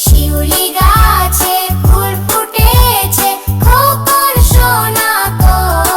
শিউলি গাছে ফুল ফুটেছে খোকন সোনা কই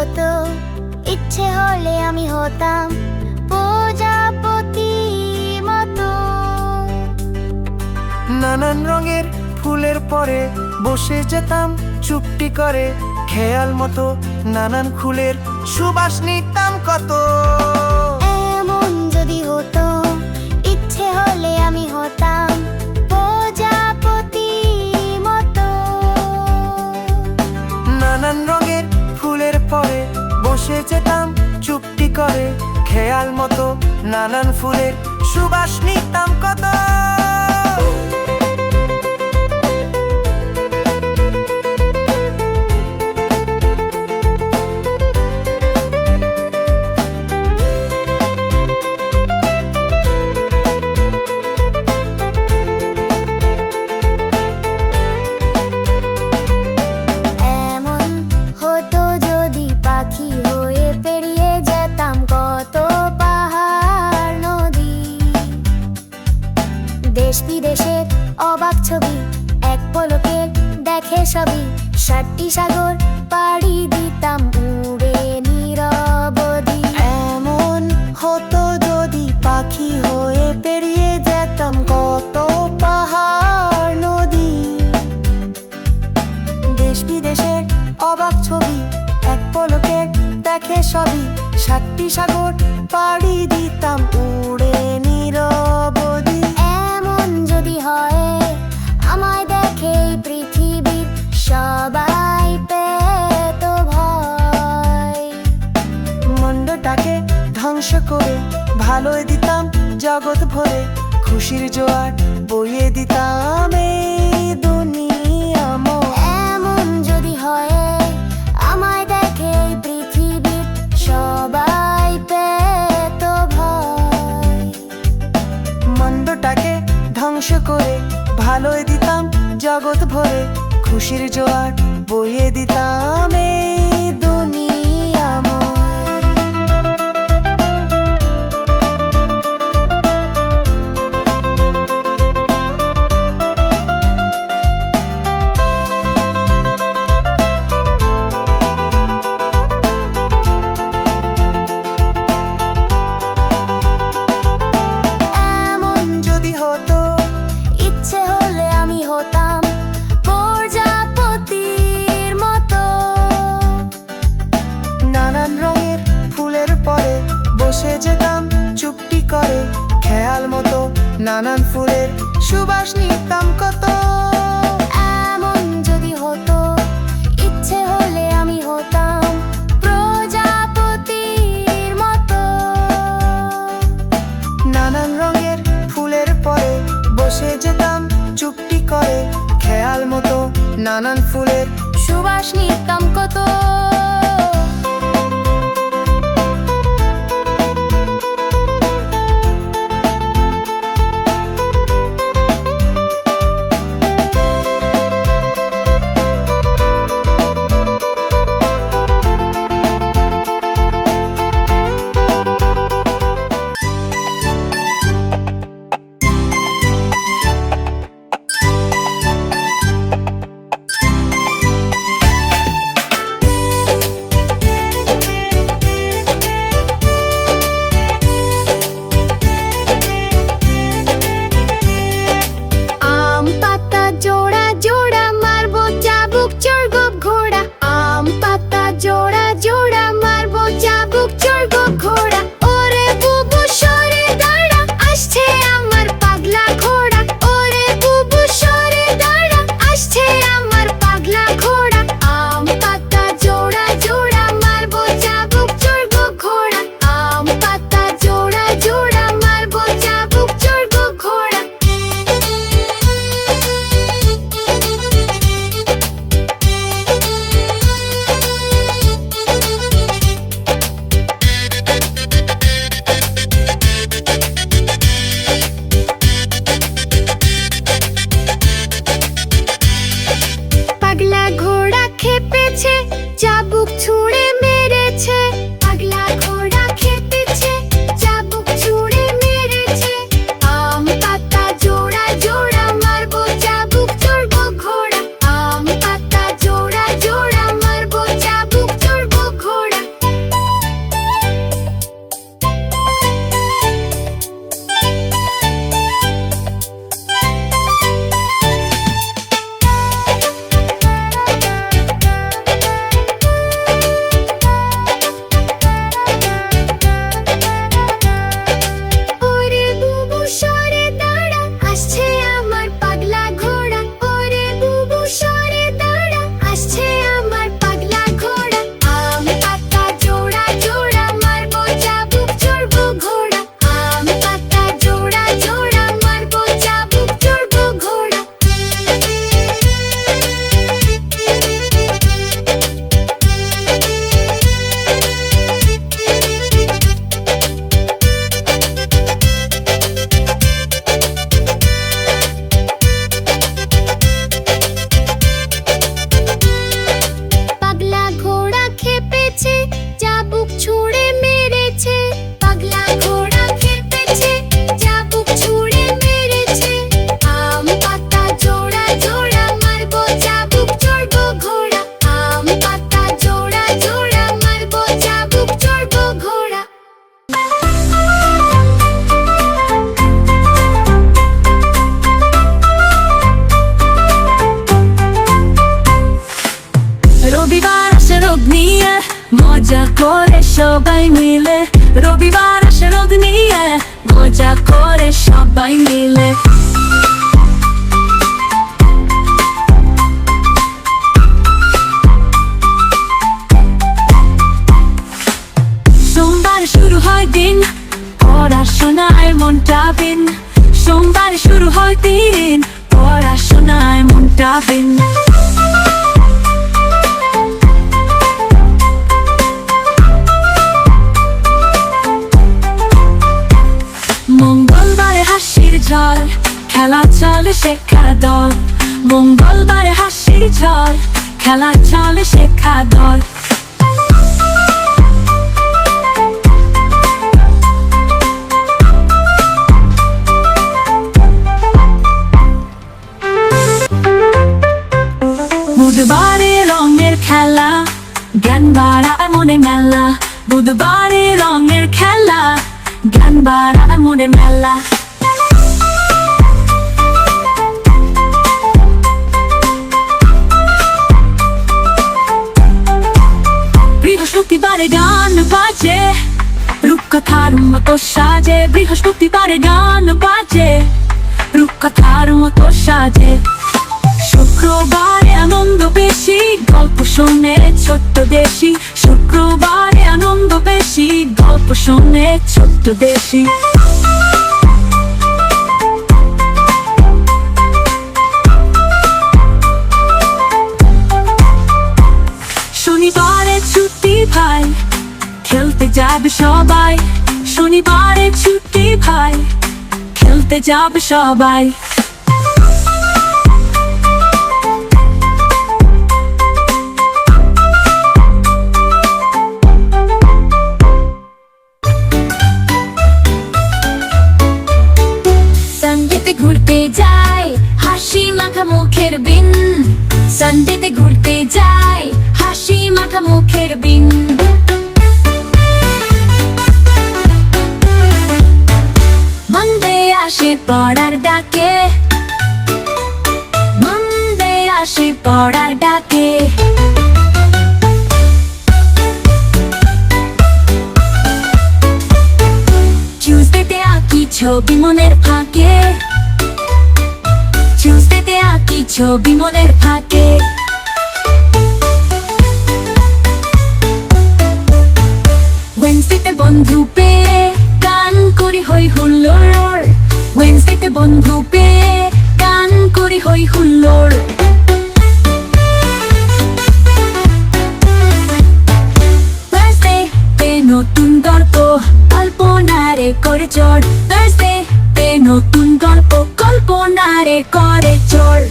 হতো, ইচ্ছে হলে আমি হতাম প্রজাপতি মতো। নানান রঙের ফুলের পরে বসে যেতাম চুপটি করে, খেয়াল মতো নানান ফুলের সুবাস নিতাম কত। এমন যদি হতো, ইচ্ছে হলে আমি হতাম প্রজাপতি মতো। নানান রঙের ফুলের পরে বসে যেতাম চুপটি করে, খেয়াল মতো নানান ফুলের সুবাস নিতাম কত। এমন হতো যদি পাখি হয়ে পেরিয়ে যেতাম কত পাহাড় নদী। দেশ বিদেশের অবাক ছবি এক পলকে দেখে সবই, 7টি সাগর পাড়ি দিতাম উড়ে নিরবধি। এমন হতো যদি পাখি হয়ে পেরিয়ে যেতাম কত পাহাড় নদী। দেশ বিদেশের অবাক ছবি এক পলকে দেখে সবই, 7টি সাগর পাড়ি দিতাম উড়ে নিরবধি। এমন যদি হয়, আমায় দেখে পৃথিবীর সবাই পেত ভয়। মন্ডটাকে ধ্বংস করে ভালোই দিতাম জগৎ ভরে, খুশির জোয়ার বইয়ে দিতাম এই দুনিয়াময়। এমন যদি হয়, আমায় দেখে পৃথিবীর সবাই পেত ভয়। মন্দটাকে ধ্বংস করে ভালোই দিতাম জগৎ ভরে, খুশির জোয়ার বইয়ে দিতাম এই দুনিয়াময়। এমন যদি হতো, ইচ্ছে হলে আমি হতাম প্রজাপতির মতো। নানান রঙের ফুলের পরে বসে যেতাম চুপটি করে, খেয়াল মতো নানান ফুলের সুবাস নিতাম কত। এমন যদি হতো, ইচ্ছে হলে আমি হতাম প্রজাপতির মতো। নানান রঙের ফুলের পরে বসে যেতাম চুপটি করে, খেয়াল মতো নানান ফুলের সুবাস নিতাম কত। আম পাতা জোড়া জোড়া মারবো চাবুক চড়গোপ ঘোড়া। আম পাতা জোড়া জোড়া মারবো চাবুক চড়গোপ ঘোড়া। ওরে বুবু সরে দাঁড়া, আসছে আমার পাগলা ঘোড়া। ওরে বুবু সরে দাঁড়া, আসছে আমার পাগলা ঘোড়া। আম পাতা জোড়া জোড়া মারবো চাবুক চড়গোপ ঘোড়া। আম পাতা জোড়া জোড়া মারবো চাবুক চড়গোপ ঘোড়া। পাগলা ঘোড়া খেপেছে, চাবুক ছুঁড়ে মেরেছে। পাগলা ঘোড়া খেপেছে, চাবুক ছুঁড়ে মেরেছে। আম পাতা জোড়া জোড়া মারবো চাবুক চড়বো ঘোড়া। আম পাতা জোড়া জোড়া মারবো চাবুক চড়বো ঘোড়া। রবিবার আসে রোদ নিয়ে, মজা করে সবাই মিলে। রবিবার আসে রোদ নিয়ে, মজা করে সবাই মিলে। সোমবার শুরু হয় দিন, পড়াশোনায় মনটা বিন। সোমবার শুরু হয় দিন, পড়াশোনায় মনটা বিন। মঙ্গলবারে হাসির ঝড়, খেলা চলে শেখা দল। মঙ্গলবারে হাসির ঝড়, খেলা চলে শেখা দল। বুধবারে রঙের খেলা, জ্ঞান বাড়ায় মনে মেলা। বুধবারে রঙের খেলা, জ্ঞান বাড়ায় মনে মেলা। বৃহস্পতিবারে গান বাজে, রূপকথার মতো সাজে। বৃহস্পতিবারে গান বাজে, রূপকথার মতো সাজে। শুক্রবারে আনন্দ বেশি, গল্প শোনে ছোট্ট দেশি। শুক্রবারে আনন্দ বেশি, গল্প শোনে ছোট্ট দেশি। শনিবারে ছুটি ভাই, খেলতে যাবে সবাই। শনিবারে ছুটি ভাই, খেলতে যাবে সবাই। সানডেতে ঘুরতে যাই, হাসি মাখা মুখের বিন। সানডেতে ঘুরতে যাই, হাসি মাখা মুখের বিন। মন্দে আসে পড়ার ডাকে, মন্দে আসে পড়ার ডাকে। টিউসডেতে আঁকি ছবি মনের ফাঁকে, টিউসডেতে আঁকি ছবি মনের ফাঁকে। ওয়েডনেসডেতে বন্ধু পেয়ে গান করি হই হুল্লোড়। ওয়েডনেসডেতে বন্ধু পেয়ে গান করি হই হুল্লোড়। থার্সডেতে নতুন গল্প, কল্পনারে করে চড়। থার্সডেতে নতুন গল্প, কল্পনারে করে চড়।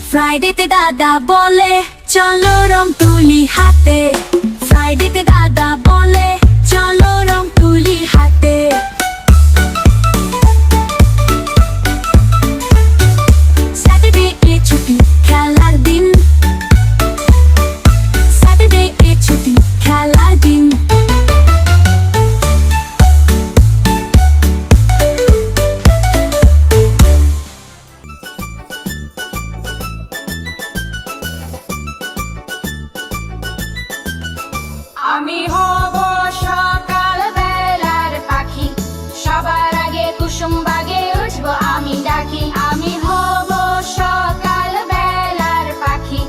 ফ্রাইডেতে দাদা বলে চলো রং তুলি হাতে। ফ্রাইডেতে দাদা বলে চলো রং তুলি হাতে। স্যাটারডে ছুটি খেলার দিন, স্যাটারডে ছুটি খেলার দিন। আমি হব সকাল বেলার পাখি, সবার আগে কুসুম বাগে উঠবো আমি ডাকি। আমি হব সকাল বেলার পাখি,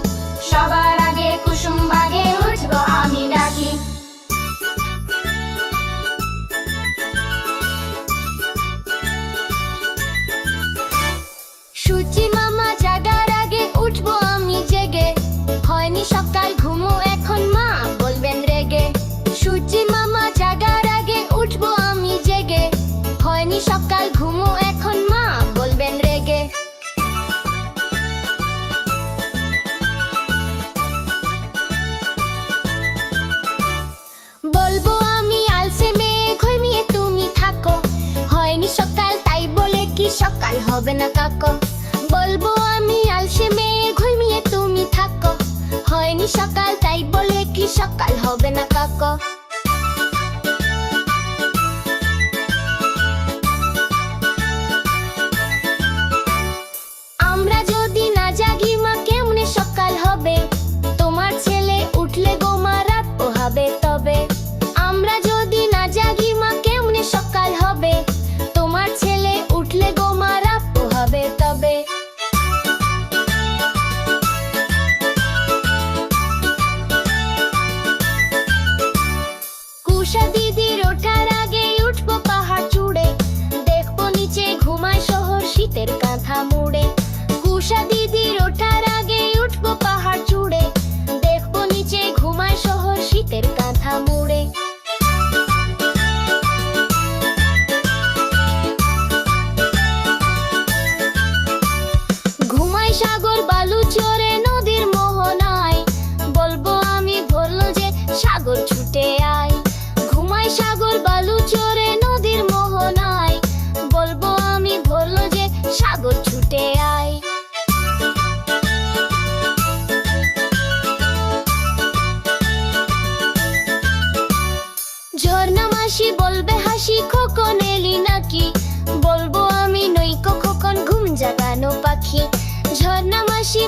সবার আগে কুসুম বাগে উঠবো আমি ডাকি। সূর্যি মামা জাগার আগে উঠবো আমি জেগে, হয়নি সকাল ঘুমো এখন মা বলবেন রেগে। সূর্যি মামা জাগার আগে উঠবো আমি জেগে, হয়নি সকাল ঘুমো এখন মা বলবেন রেগে। বলবো আমি আলসে মেয়ে ঘুমিয়ে তুমি থাকো, হয়নি সকাল তাই বলে কি সকাল হবে না কাকো। বলবো আমি আলসে মেয়ে ঘুমিয়ে তুমি থাকো, হয়নি সকাল তাই বলে কি সকাল হবে না কাকো। আমরা যদি সাগর বালু চড়ে নদীর মোহনায়, বলবো আমি ভরলো যে সাগর ছুটে আয়। ঘুমাই সাগর বালু চড়ে নদীর মোহনায়, বলবো আমি ভরলো যে সাগর ছুটে আয়। ঝর্ণা মাসি বলবে হাসি খোকন এলি নাকি, বলবো আমি নইকো খোকন ঘুম জাগানো পাখি। ঝর্ণা মাসি